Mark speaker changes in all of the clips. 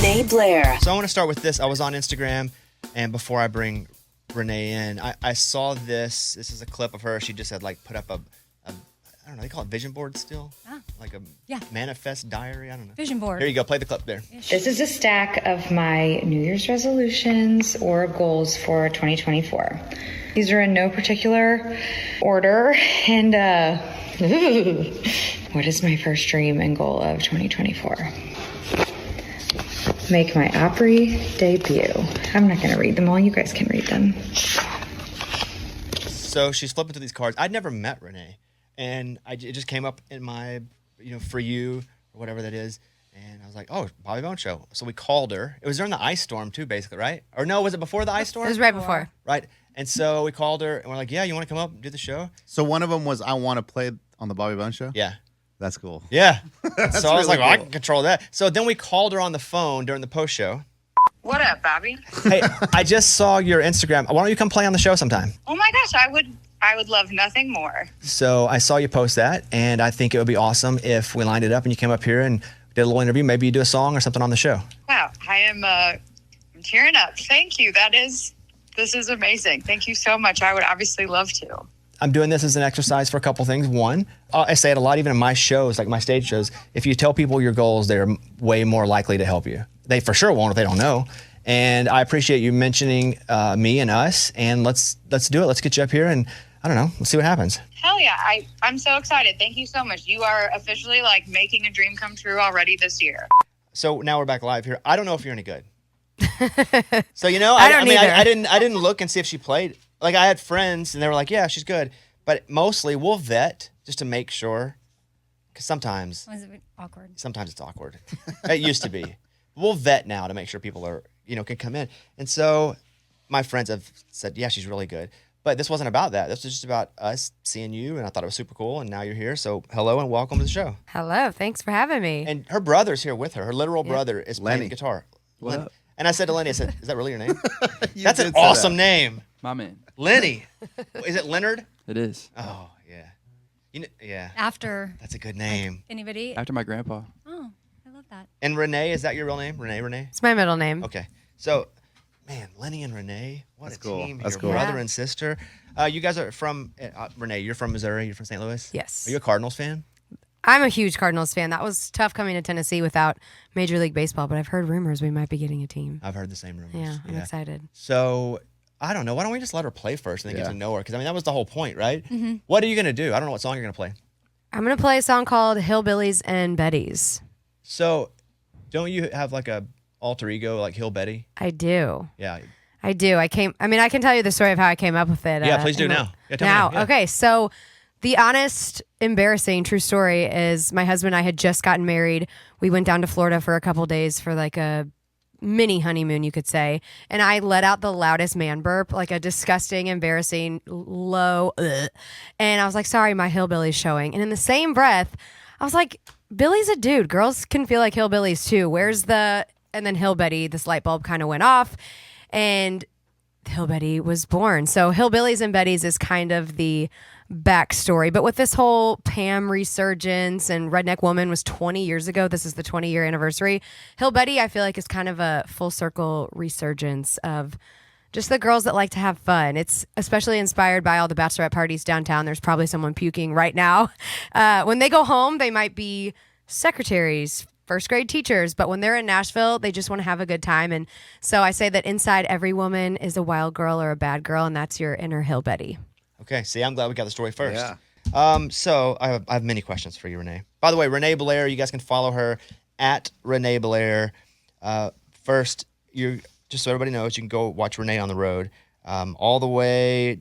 Speaker 1: Renee Blair.
Speaker 2: So I want to start with this. I was on Instagram, and before I bring Renee in, I saw this. This is a clip of her. She just had put up a I don't know, they call it vision board still? Like a manifest diary? I don't know.
Speaker 3: Vision board.
Speaker 2: Here you go. Play the clip there.
Speaker 4: This is a stack of my New Year's resolutions or goals for 2024. These are in no particular order. And what is my first dream and goal of 2024? Make my Opry debut. I'm not going to read them all. You guys can read them.
Speaker 2: So she's flipping through these cards. I'd never met Renee. And it just came up in my, for you or whatever that is. And I was like, oh, Bobby Bones Show. So we called her. It was during the ice storm too, basically, right? Or no, was it before the ice storm?
Speaker 3: It was right before.
Speaker 2: Right. And so we called her and we're like, yeah, you want to come up and do the show?
Speaker 5: So one of them was, I want to play on the Bobby Bones Show?
Speaker 2: Yeah.
Speaker 5: That's cool.
Speaker 2: Yeah. So I was like,
Speaker 5: cool.
Speaker 2: well, I can control that. So then we called her on the phone during the post show.
Speaker 6: What up, Bobby?
Speaker 2: Hey, I just saw your Instagram. Why don't you come play on the show sometime?
Speaker 6: Oh my gosh, I would love nothing more.
Speaker 2: So I saw you post that, and I think it would be awesome if we lined it up and you came up here and did a little interview. Maybe you do a song or something on the show.
Speaker 6: Wow, I'm tearing up. Thank you. This is amazing. Thank you so much. I would obviously love to.
Speaker 2: I'm doing this as an exercise for a couple things. One, I say it a lot, even in my shows, like my stage shows. If you tell people your goals, they're way more likely to help you. They for sure won't if they don't know. And I appreciate you mentioning me and us. And let's do it. Let's get you up here and I don't know. Let's see what happens.
Speaker 6: Hell yeah. I'm so excited. Thank you so much. You are officially making a dream come true already this year.
Speaker 2: So now we're back live here. I don't know if you're any good. So
Speaker 3: I
Speaker 2: didn't look and see if she played. I had friends and they were like, yeah, she's good. But mostly we'll vet just to make sure. Because sometimes.
Speaker 3: Was it awkward?
Speaker 2: Sometimes it's awkward. It used to be. We'll vet now to make sure people are, can come in. And so my friends have said, yeah, she's really good. But this wasn't about that. This was just about us seeing you, and I thought it was super cool, and now you're here. So hello and welcome to the show.
Speaker 3: Hello. Thanks for having me.
Speaker 2: And her brother's here with her. Her literal brother is playing
Speaker 5: Lenny.
Speaker 2: the guitar.
Speaker 5: What up?
Speaker 2: And I said to Lenny, is that really your name?
Speaker 5: You
Speaker 2: That's
Speaker 5: did
Speaker 2: an
Speaker 5: say
Speaker 2: awesome
Speaker 5: that.
Speaker 2: name.
Speaker 7: My man.
Speaker 2: Lenny. Is it Leonard?
Speaker 7: It is.
Speaker 2: Oh, yeah. Yeah.
Speaker 3: After
Speaker 2: That's a good name.
Speaker 3: anybody?
Speaker 7: After my grandpa.
Speaker 3: Oh, I love that.
Speaker 2: And Renee, is that your real name? Renee?
Speaker 3: It's my middle name.
Speaker 2: Okay. So, man, Lenny and Renee, what
Speaker 5: That's
Speaker 2: a
Speaker 5: cool.
Speaker 2: team.
Speaker 5: That's
Speaker 2: Your
Speaker 5: cool.
Speaker 2: brother
Speaker 3: Yeah.
Speaker 2: and sister. You guys are from, Renee, you're from Missouri. You're from St. Louis?
Speaker 3: Yes.
Speaker 2: Are you a Cardinals fan?
Speaker 3: I'm a huge Cardinals fan. That was tough coming to Tennessee without Major League Baseball, but I've heard rumors we might be getting a team.
Speaker 2: I've heard the same rumors.
Speaker 3: Yeah, I'm excited.
Speaker 2: So, I don't know. Why don't we just let her play first and then get
Speaker 5: Yeah.
Speaker 2: to know her? Because, that was the whole point, right?
Speaker 3: Mm-hmm.
Speaker 2: What are you going to do? I don't know what song you're going to play.
Speaker 3: I'm going to play a song called Hillbillies and Betties.
Speaker 2: So, don't you have a alter ego like Hill Betty?
Speaker 3: I do.
Speaker 2: Yeah.
Speaker 3: I do. I can tell you the story of how I came up with it.
Speaker 2: Yeah, please do now. Yeah, tell me
Speaker 3: Now.
Speaker 2: now. Yeah.
Speaker 3: Okay, so the honest, embarrassing, true story is my husband and I had just gotten married. We went down to Florida for a couple days for a mini honeymoon, you could say. And I let out the loudest man burp, a disgusting, embarrassing, low, ugh. And I was like, sorry, my hillbilly's showing. And in the same breath, I was like, Billy's a dude. Girls can feel like hillbillies too. And then Hill Betty, this light bulb kind of went off. And Hill Betty was born. So Hillbillies and Betties is kind of the backstory. But with this whole Pam resurgence and Redneck Woman was 20 years ago. This is the 20-year anniversary. Hill Betty, I feel like, is kind of a full circle resurgence of just the girls that like to have fun. It's especially inspired by all the bachelorette parties downtown. There's probably someone puking right now. When they go home, they might be secretaries, first grade teachers, but when they're in Nashville, they just want to have a good time. And so I say that inside every woman is a wild girl or a bad girl, and that's your inner Hill Betty.
Speaker 2: Okay, see, I'm glad we got the story first.
Speaker 5: Yeah.
Speaker 2: So I have many questions for you, Renee. By the way, Renee Blair, you guys can follow her at Renee Blair. First, just so everybody knows, you can go watch Renee on the road all the way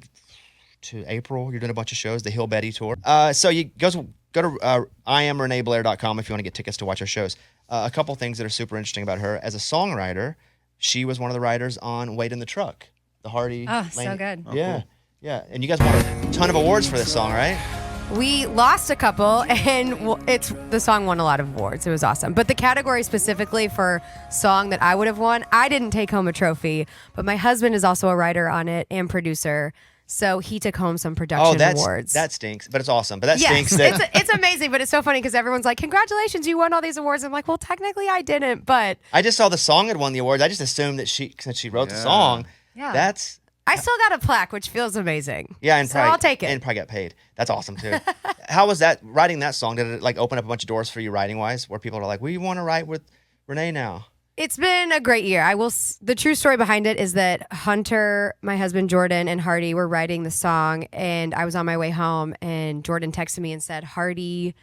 Speaker 2: to April. You're doing a bunch of shows, the Hill Betty tour. So you go to IamReneeBlair.com if you want to get tickets to watch her shows. A couple things that are super interesting about her. As a songwriter, she was one of the writers on Wait in the Truck, the Hardy.
Speaker 3: Oh, so good.
Speaker 2: Yeah.
Speaker 5: cool.
Speaker 2: Yeah. And you guys won a ton of awards for this song, right?
Speaker 3: We lost a couple, and the song won a lot of awards. It was awesome. But the category specifically for song that I would have won, I didn't take home a trophy, but my husband is also a writer on it and producer. So he took home some production awards.
Speaker 2: That stinks, but it's awesome. But that stinks. That
Speaker 3: It's amazing, but it's so funny because everyone's like, "Congratulations, you won all these awards." I'm like, "Well, technically, I didn't, but
Speaker 2: I just saw the song had won the awards. I just assumed that since she wrote the song, that's
Speaker 3: I still got a plaque, which feels amazing.
Speaker 2: and
Speaker 3: so
Speaker 2: probably,
Speaker 3: I'll take it.
Speaker 2: and probably got paid. That's awesome too. How was that writing that song? Did it like open up a bunch of doors for you writing wise, where people are like, "We want to write with Renee now"?
Speaker 3: It's been a great year. The true story behind it is that Hunter, my husband Jordan, and Hardy were writing the song, and I was on my way home, and Jordan texted me and said, Hardy,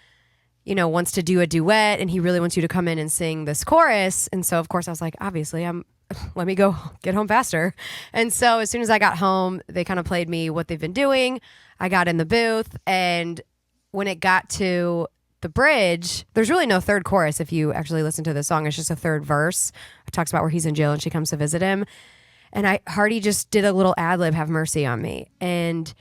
Speaker 3: wants to do a duet, and he really wants you to come in and sing this chorus. And so, of course, I was like, obviously, let me go get home faster. And so as soon as I got home, they kind of played me what they've been doing. I got in the booth, and when it got to the bridge, there's really no third chorus if you actually listen to the song. It's just a third verse. It talks about where he's in jail and she comes to visit him. And Hardy just did a little ad-lib, "Have mercy on me." And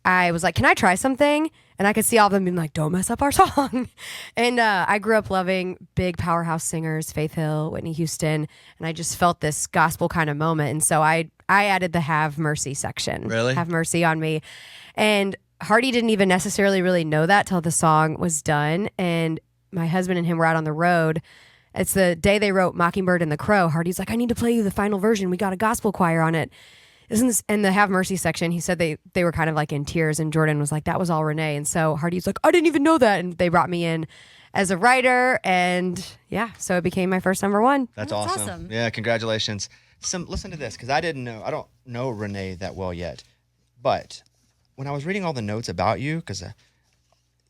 Speaker 3: I was like, "Can I try something?" And I could see all of them being like, "Don't mess up our song." And I grew up loving big powerhouse singers, Faith Hill, Whitney Houston. And I just felt this gospel kind of moment. And so I added the "Have mercy" section.
Speaker 2: Really?
Speaker 3: "Have mercy on me." And Hardy didn't even necessarily really know that till the song was done. And my husband and him were out on the road. It's the day they wrote Mockingbird and the Crow. Hardy's like, "I need to play you the final version. We got a gospel choir on it." In the Have Mercy section, he said they were kind of like in tears. And Jordan was like, "That was all Renee." And so Hardy's like, "I didn't even know that." And they brought me in as a writer. And so it became my first number one.
Speaker 2: That's awesome. Yeah, congratulations. Listen to this, because I don't know Renee that well yet. But when I was reading all the notes about you, because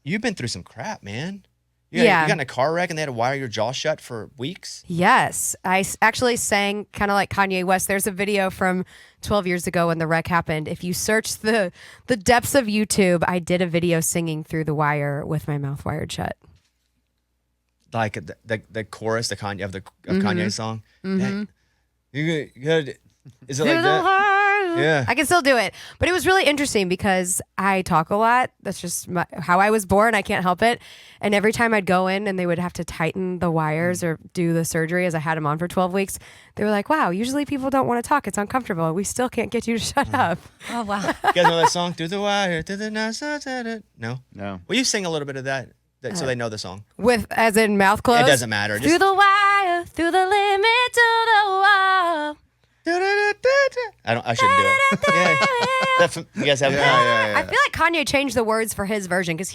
Speaker 2: you've been through some crap, man. You got in a car wreck and they had to wire your jaw shut for weeks.
Speaker 3: Yes. I actually sang kind of like Kanye West. There's a video from 12 years ago when the wreck happened. If you search the depths of YouTube, I did a video singing through the wire with my mouth wired shut.
Speaker 2: Like the chorus of Kanye's song. Mm-hmm. You gotta, is it like that? Yeah.
Speaker 3: I can still do it. But it was really interesting because I talk a lot. That's just how I was born. I can't help it. And every time I'd go in and they would have to tighten the wires or do the surgery, as I had them on for 12 weeks, they were like, "Wow, usually people don't want to talk. It's uncomfortable. We still can't get you to shut up."
Speaker 1: Oh, wow.
Speaker 2: You guys know that song? "Through the wire, through the night." No?
Speaker 5: No.
Speaker 2: Will you sing a little bit of that so they know the song?
Speaker 3: As in mouth closed?
Speaker 2: It doesn't matter.
Speaker 3: Through the wire, through the limit to the wall.
Speaker 2: I shouldn't do it. You guys have
Speaker 3: I feel like Kanye changed the words for his version because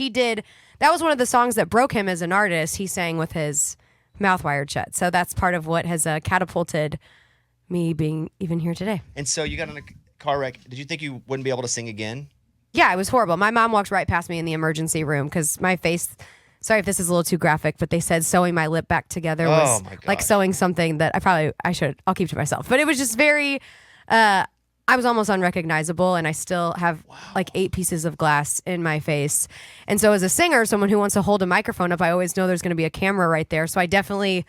Speaker 3: that was one of the songs that broke him as an artist. He sang with his mouth wired shut. So that's part of what has catapulted me being even here today.
Speaker 2: And so you got in a car wreck. Did you think you wouldn't be able to sing again?
Speaker 3: Yeah, it was horrible. My mom walked right past me in the emergency room because my face, sorry if this is a little too graphic, but they said sewing my lip back together was like sewing something that I'll keep to myself. But it was just very, I was almost unrecognizable, and I still have like 8 pieces of glass in my face. And so as a singer, someone who wants to hold a microphone up, I always know there's going to be a camera right there. So I definitely,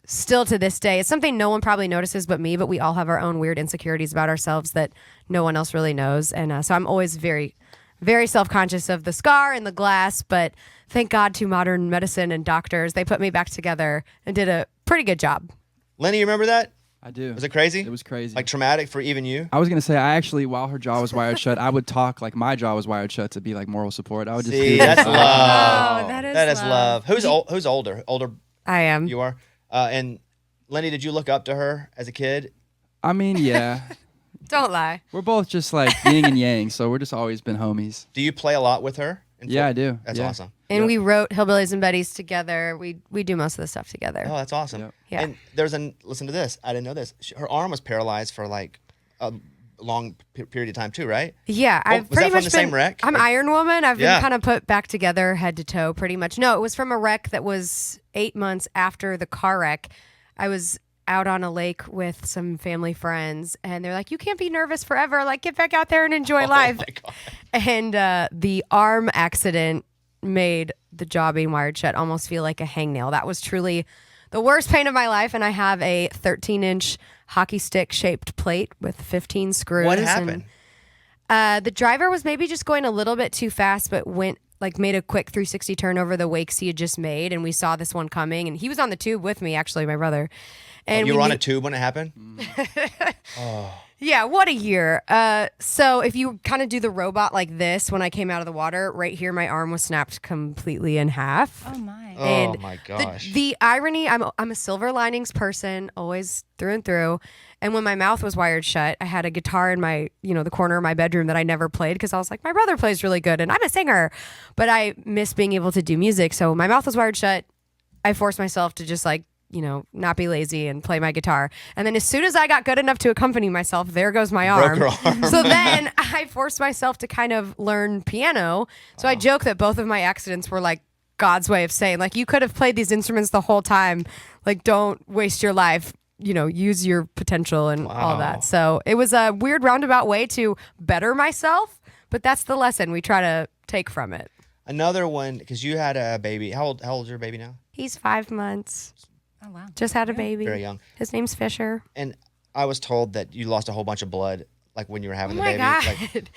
Speaker 3: still to this day, it's something no one probably notices but me, but we all have our own weird insecurities about ourselves that no one else really knows. And so I'm always very, very self-conscious of the scar and the glass, but thank God to modern medicine and doctors, they put me back together and did a pretty good job.
Speaker 2: Lenny, you remember that?
Speaker 7: I do.
Speaker 2: Was it crazy?
Speaker 7: It was crazy.
Speaker 2: Like traumatic for even you?
Speaker 7: I was going to say, I actually, while her jaw was wired shut, I would talk like my jaw was wired shut to be like moral support. I would just
Speaker 2: See,
Speaker 7: do
Speaker 2: that's
Speaker 7: that.
Speaker 2: love.
Speaker 3: Oh,
Speaker 2: That is love. Who's older? Older
Speaker 3: I am.
Speaker 2: you are? And Lenny, did you look up to her as a kid?
Speaker 7: I mean, yeah.
Speaker 3: Don't lie.
Speaker 7: We're both just like yin and yang, so we're just always been homies.
Speaker 2: Do you play a lot with her?
Speaker 7: Yeah, I do.
Speaker 2: That's
Speaker 7: Yeah.
Speaker 2: awesome.
Speaker 3: And we wrote Hillbillies and Betties together. We do most of the stuff together.
Speaker 2: Oh, that's awesome.
Speaker 7: Yep.
Speaker 3: Yeah.
Speaker 2: And listen to this. I didn't know this. Her arm was paralyzed for like a long period of time too, right?
Speaker 3: Yeah,
Speaker 2: Oh,
Speaker 3: I've
Speaker 2: was
Speaker 3: pretty
Speaker 2: that from
Speaker 3: much
Speaker 2: the
Speaker 3: been.
Speaker 2: same wreck?
Speaker 3: I'm Iron Woman. I've
Speaker 2: Yeah.
Speaker 3: been kind of put back together head to toe, pretty much. No, it was from a wreck that was 8 months after the car wreck. I was out on a lake with some family friends, and they're like, "You can't be nervous forever. Like, get back out there and enjoy life."
Speaker 2: My God.
Speaker 3: And the arm accident made the jaw being wired shut almost feel like a hangnail. That was truly the worst pain of my life. And I have a 13-inch hockey stick shaped plate with 15 screws.
Speaker 2: What happened?
Speaker 3: And, the driver was maybe just going a little bit too fast, but made a quick 360 turn over the wakes he had just made. And we saw this one coming. And he was on the tube with me, actually, my brother. And
Speaker 2: You were on a tube when it happened?
Speaker 3: Yeah, what a year. So if you kind of do the robot like this, when I came out of the water, right here, my arm was snapped completely in half.
Speaker 1: Oh my.
Speaker 3: And
Speaker 2: oh my gosh.
Speaker 3: The irony, I'm a silver linings person, always through and through. And when my mouth was wired shut, I had a guitar in my, the corner of my bedroom that I never played because I was like, my brother plays really good and I'm a singer. But I miss being able to do music. So my mouth was wired shut. I forced myself to just not be lazy and play my guitar. And then as soon as I got good enough to accompany myself, there goes my arm.
Speaker 2: Broke her arm.
Speaker 3: So then I forced myself to kind of learn piano. So I joke that both of my accidents were like God's way of saying, like, you could have played these instruments the whole time. Like, don't waste your life. Use your potential and all that. So it was a weird roundabout way to better myself, but that's the lesson we try to take from it.
Speaker 2: Another one, because you had a baby. How old is your baby now?
Speaker 3: He's 5 months.
Speaker 1: Oh wow.
Speaker 3: Just had a baby.
Speaker 2: Very young.
Speaker 3: His name's Fisher.
Speaker 2: And I was told that you lost a whole bunch of blood, like when you were having
Speaker 3: Oh
Speaker 2: the
Speaker 3: my
Speaker 2: baby.
Speaker 3: God.
Speaker 2: Like,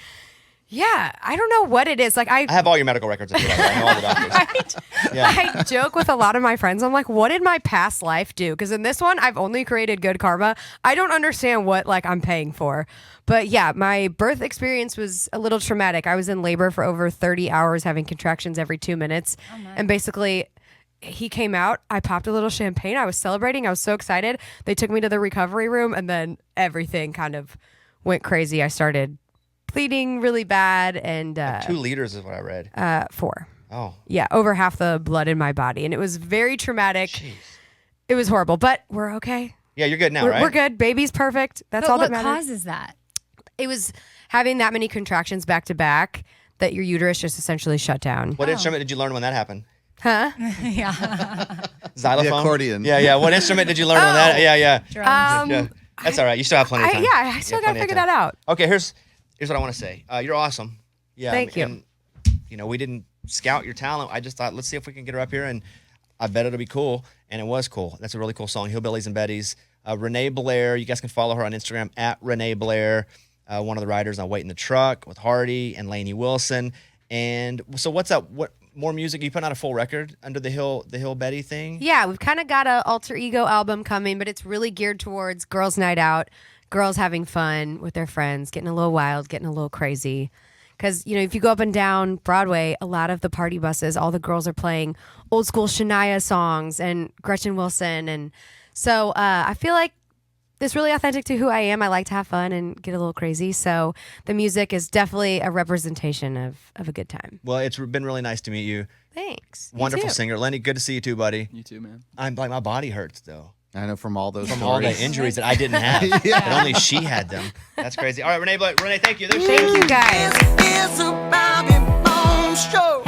Speaker 3: Yeah, I don't know what it is. Like
Speaker 2: I have all your medical records. If you like. I know all the doctors. Yeah.
Speaker 3: I joke with a lot of my friends. I'm like, what did my past life do? Because in this one, I've only created good karma. I don't understand what I'm paying for. But yeah, my birth experience was a little traumatic. I was in labor for over 30 hours, having contractions every 2 minutes. And basically, he came out. I popped a little champagne. I was celebrating. I was so excited. They took me to the recovery room, and then everything kind of went crazy. I started bleeding really bad, and
Speaker 2: 2 liters is what I read.
Speaker 3: 4.
Speaker 2: Oh.
Speaker 3: Yeah, over half the blood in my body, and it was very traumatic.
Speaker 2: Jeez.
Speaker 3: It was horrible, but we're okay.
Speaker 2: Yeah, you're good now,
Speaker 3: We're,
Speaker 2: right?
Speaker 3: we're good. Baby's perfect. That's
Speaker 1: But
Speaker 3: all that
Speaker 1: what
Speaker 3: matters.
Speaker 1: causes that?
Speaker 3: It was having that many contractions back to back that your uterus just essentially shut down.
Speaker 2: What instrument did you learn when that happened?
Speaker 3: Huh?
Speaker 1: Yeah.
Speaker 2: Xylophone?
Speaker 5: The accordion.
Speaker 2: Yeah. What instrument did you learn when that? Yeah.
Speaker 1: Drums.
Speaker 2: Yeah. That's all right. You still have plenty of time.
Speaker 3: I still
Speaker 2: You have
Speaker 3: got to
Speaker 2: plenty of
Speaker 3: figure
Speaker 2: time.
Speaker 3: that out.
Speaker 2: Okay, here's what I want to say. You're awesome. Yeah.
Speaker 3: Thank you.
Speaker 2: And, we didn't scout your talent. I just thought, let's see if we can get her up here, and I bet it'll be cool. And it was cool. That's a really cool song, Hillbillies and Betties. Renee Blair, you guys can follow her on Instagram at Renee Blair, one of the writers on Wait in the Truck with Hardy and Lainey Wilson. And so what's up? What more music? You putting out a full record under the Hill Betty thing?
Speaker 3: Yeah, we've kind of got a alter ego album coming, but it's really geared towards girls' night out, girls having fun with their friends, getting a little wild, getting a little crazy. Because, if you go up and down Broadway, a lot of the party buses, all the girls are playing old school Shania songs and Gretchen Wilson. And so I feel like it's really authentic to who I am. I like to have fun and get a little crazy. So the music is definitely a representation of a good time.
Speaker 2: Well, it's been really nice to meet you.
Speaker 3: Thanks. You
Speaker 2: Wonderful
Speaker 3: too.
Speaker 2: singer. Lenny, good to see you too, buddy.
Speaker 7: You too, man.
Speaker 2: I'm like, my body hurts though.
Speaker 5: I know from all those
Speaker 2: From all the
Speaker 5: stories.
Speaker 2: injuries that I didn't have. But only she had them. That's crazy. All right, Renee, thank you. There she is.
Speaker 3: Thank you guys.
Speaker 8: This is a Bobby Bones show.